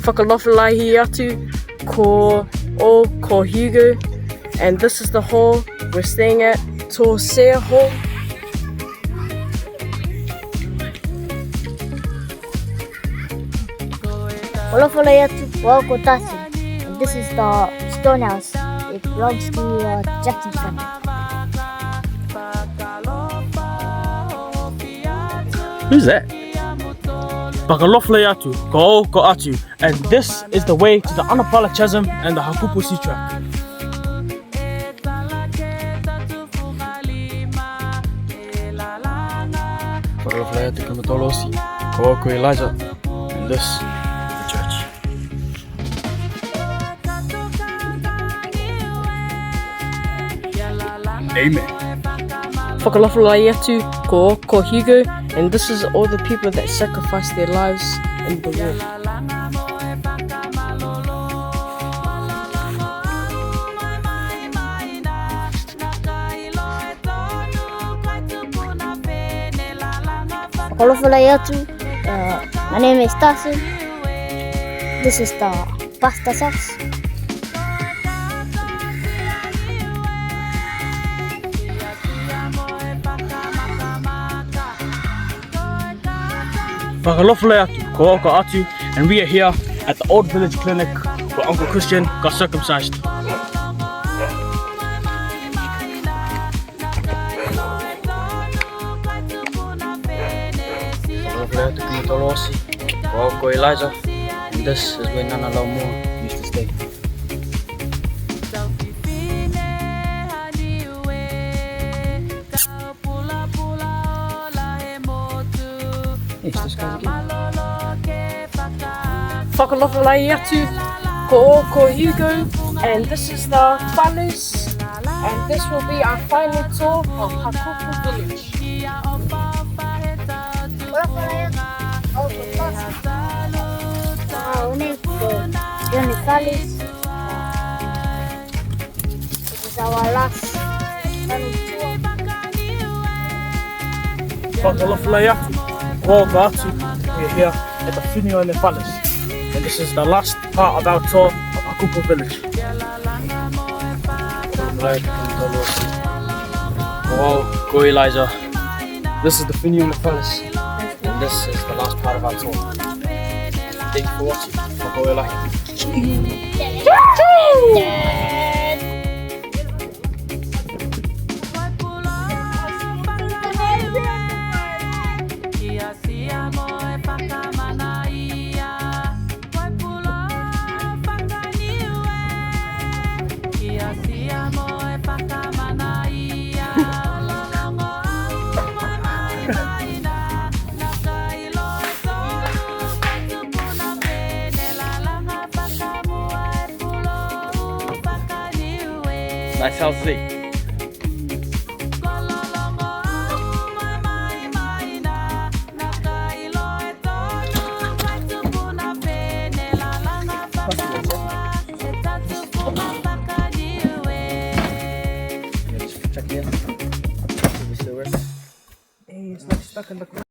Whakalawhalahi atu ko Hugo, and this is the hall we're staying at, Tō Sea Hall. Olofalai atu ko Darson, and this is the stone house. It belongs to Jackson's family. Who's that? Pakaloflei atu, ko atu, and this is the way to the Anapala Chasm and the Hakupu Sea Track. Pakaloflei atu kamatolosi, ko Elijah, and this is the church. Amen. Whakalawhalahi atu ko Hugo, and this is all the people that sacrificed their lives in the war. Olofalai atu, my name is Darson. This is the pastor's house. Pakaloflei atu, ko atu, and we are here at the old village clinic where Uncle Christian got circumcised. Pakaloflei atu kamatolosi, ko Elijah, and this is where Nana Laumo used to stay. It's this guy again. Whakalawhalahi atu ko Hugo, and this is the palace, and this will be our final tour of Hakupu village. Olofalai atu ko Darson. Une ko Johnny Palace. This is our last final tour. Pakaloflei atu, ko atu, we're here at the Niue Palace, and this is the last part of our tour of Hakupu village. Ko Elijah, this is the Niue Palace, and this is the last part of our tour. Thank you for watching. Ko Elijah. Nice healthy. Check in. Is it still working? Hey, it's not stuck in the